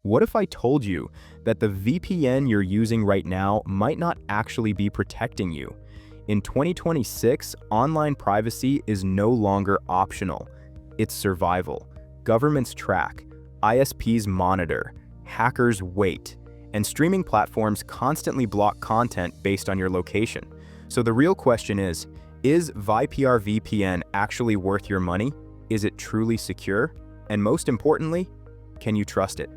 What if I told you that the VPN you're using right now might not actually be protecting you? In 2026, online privacy is no longer optional. It's survival. Governments track, ISPs monitor, hackers wait, and streaming platforms constantly block content based on your location. So the real question is VIPR VPN actually worth your money? Is it truly secure? And most importantly, can you trust it?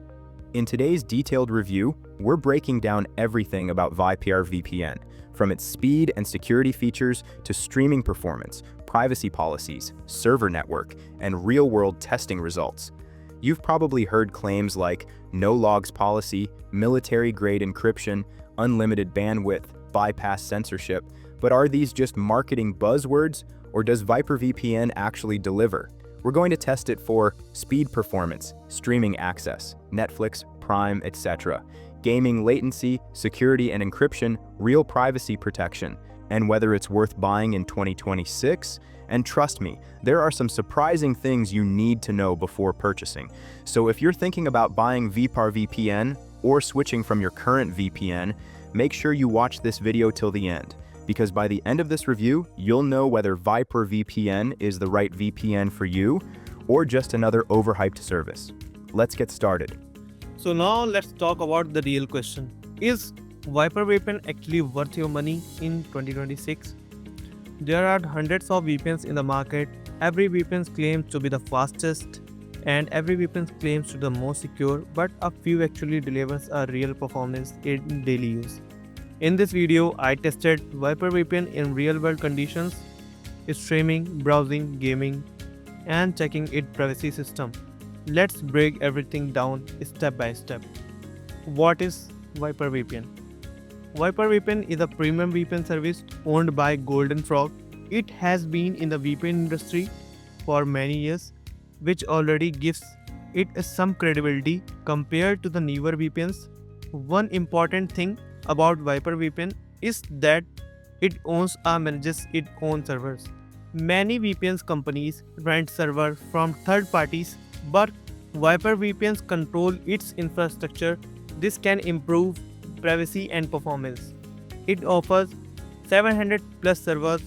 In today's detailed review, we're breaking down everything about VIPR VPN, from its speed and security features to streaming performance, privacy policies, server network, and real-world testing results. You've probably heard claims like no logs policy, military-grade encryption, unlimited bandwidth, bypass censorship, but are these just marketing buzzwords, or does VIPR actually deliver? We're going to test it for speed performance, streaming access, Netflix, Prime, etc., gaming latency, security and encryption, real privacy protection, and whether it's worth buying in 2026. And trust me, there are some surprising things you need to know before purchasing. So if you're thinking about buying VIPR VPN or switching from your current VPN, make sure you watch this video till the end, because by the end of this review, you'll know whether VIPR VPN is the right VPN for you or just another overhyped service. Let's get started. So now let's talk about the real question. Is VIPR VPN actually worth your money in 2026? There are hundreds of VPNs in the market. Every VPN claims to be the fastest and every VPN claims to be the most secure, but a few actually delivers a real performance in daily use. In this video, I tested VIPR VPN in real-world conditions, streaming, browsing, gaming, and checking its privacy system. Let's break everything down step by step. What is VIPR VPN? VIPR VPN is a premium VPN service owned by Golden Frog. It has been in the VPN industry for many years, which already gives it some credibility compared to the newer VPNs. One important thing about VIPR VPN is that it owns or manages its own servers. Many VPN companies rent servers from third parties, but VIPR VPNs control its infrastructure. This can improve privacy and performance. It offers 700 plus servers,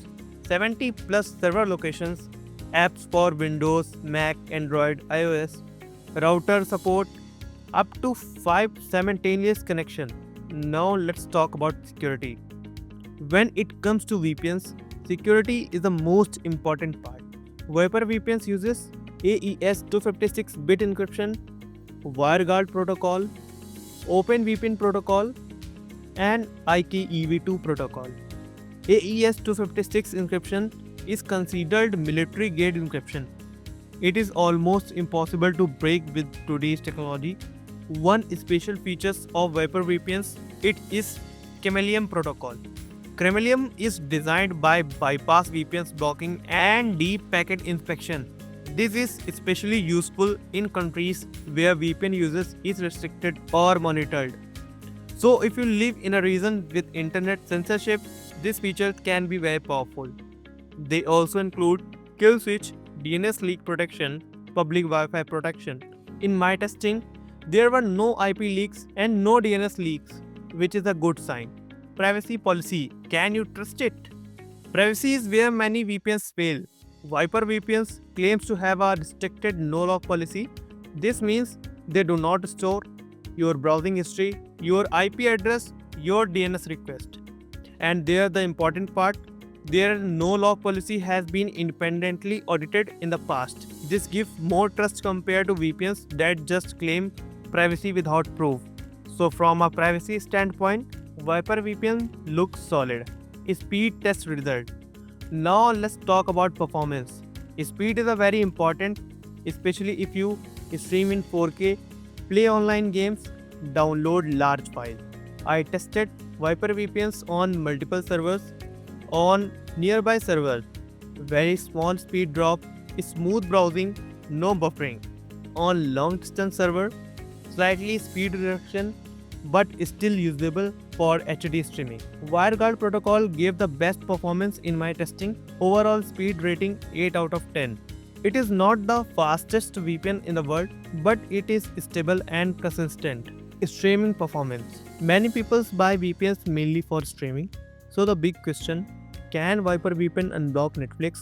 70 plus server locations, apps for Windows, Mac, Android, iOS, router support, up to 5 simultaneous connections. Now let's talk about security. When it comes to VPNs, security is the most important part. VIPR VPNs uses AES 256-bit encryption, WireGuard protocol, OpenVPN protocol, and IKEV2 protocol. AES 256 encryption is considered military-grade encryption. It is almost impossible to break with today's technology. One special feature of VIPR VPNs, it is Chameleon protocol. Chameleon is designed by bypass VPNs blocking and deep packet inspection. This is especially useful in countries where VPN usage is restricted or monitored. So if you live in a region with internet censorship, this feature can be very powerful. They also include kill switch, DNS leak protection, public Wi-Fi protection. In my testing, there were no IP leaks and no DNS leaks, which is a good sign. Privacy policy, can you trust it? Privacy is where many VPNs fail. VIPR VPNs claims to have a restricted no-log policy. This means they do not store your browsing history, your IP address, your DNS request. And there the important part, their no-log policy has been independently audited in the past. This gives more trust compared to VPNs that just claim privacy without proof. So from a privacy standpoint, VIPR VPN looks solid. Speed test result. Now let's talk about performance. Speed is a very important, especially if you stream in 4K, play online games, download large files. I tested VIPR VPNs on multiple servers, on nearby servers. Very small speed drop, smooth browsing, no buffering. On long distance server, slightly speed reduction, but still usable for HD streaming. WireGuard protocol gave the best performance in my testing. Overall speed rating 8 out of 10. It is not the fastest VPN in the world, but it is stable and consistent. Streaming performance. Many people buy VPNs mainly for streaming. So the big question, can Viper VPN unblock Netflix?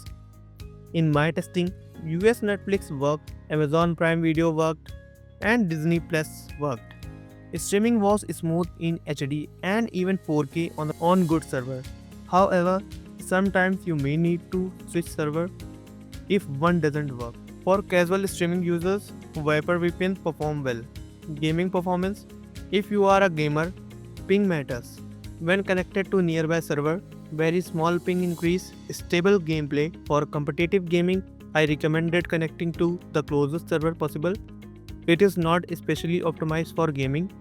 In my testing, US Netflix worked, Amazon Prime Video worked, and Disney Plus worked. Streaming was smooth in HD and even 4K on good server. However, sometimes you may need to switch server if one doesn't work. For casual streaming users, Viper VPN perform well. Gaming performance. If you are a gamer, ping matters. When connected to nearby server, very small ping increase, stable gameplay. For competitive gaming, I recommended connecting to the closest server possible. It is not especially optimized for gaming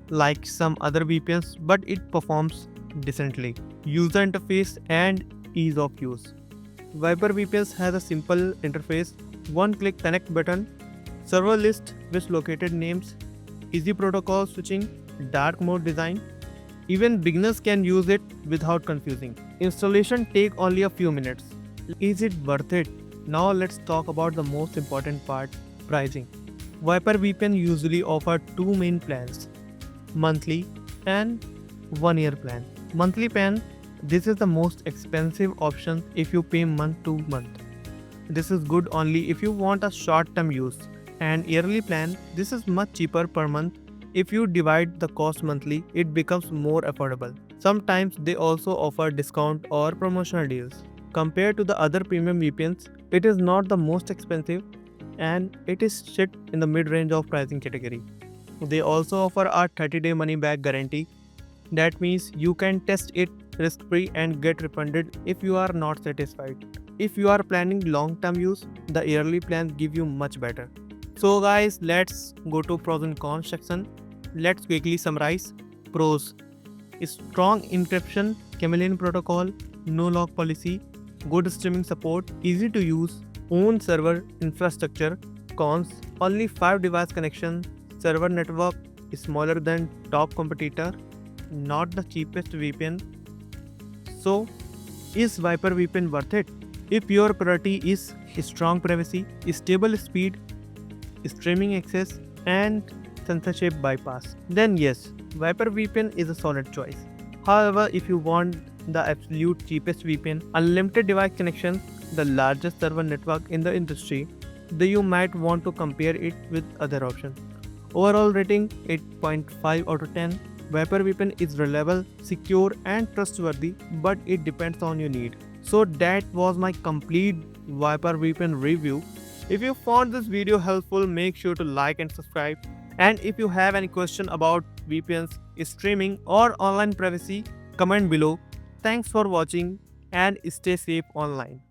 like some other VPNs, but it performs decently. User interface and ease of use. Viper VPNs has a simple interface, one-click connect button, server list with located names, easy protocol switching, dark mode design. Even beginners can use it without confusing. Installation take only a few minutes. Is it worth it? Now let's talk about the most important part, pricing. Viper VPN usually offer two main plans, monthly and 1 year plan. Monthly plan, this is the most expensive option if you pay month to month. This is good only if you want a short-term use. And yearly plan, this is much cheaper per month. If you divide the cost monthly, it becomes more affordable. Sometimes they also offer discount or promotional deals. Compared to the other premium VPNs, it is not the most expensive and it is sit in the mid-range of pricing category. They also offer a 30-day money-back guarantee. That means you can test it risk-free and get refunded if you are not satisfied. If you are planning long-term use, the yearly plans give you much better. So guys, let's go to pros and cons section. Let's quickly summarize. Pros: strong encryption, chameleon protocol, no lock policy, good streaming support, easy to use, own server infrastructure. Cons: only 5 device connection, server network is smaller than top competitor, not the cheapest VPN. So, is Viper VPN worth it? If your priority is strong privacy, stable speed, streaming access, and censorship bypass, then yes, Viper VPN is a solid choice. However, if you want the absolute cheapest VPN, unlimited device connection, the largest server network in the industry, then you might want to compare it with other options. Overall rating 8.5 out of 10. Viper VPN is reliable, secure and trustworthy, but it depends on your need. So that was my complete Viper VPN review. If you found this video helpful, make sure to like and subscribe. And if you have any question about VPNs, streaming or online privacy, comment below. Thanks for watching and stay safe online.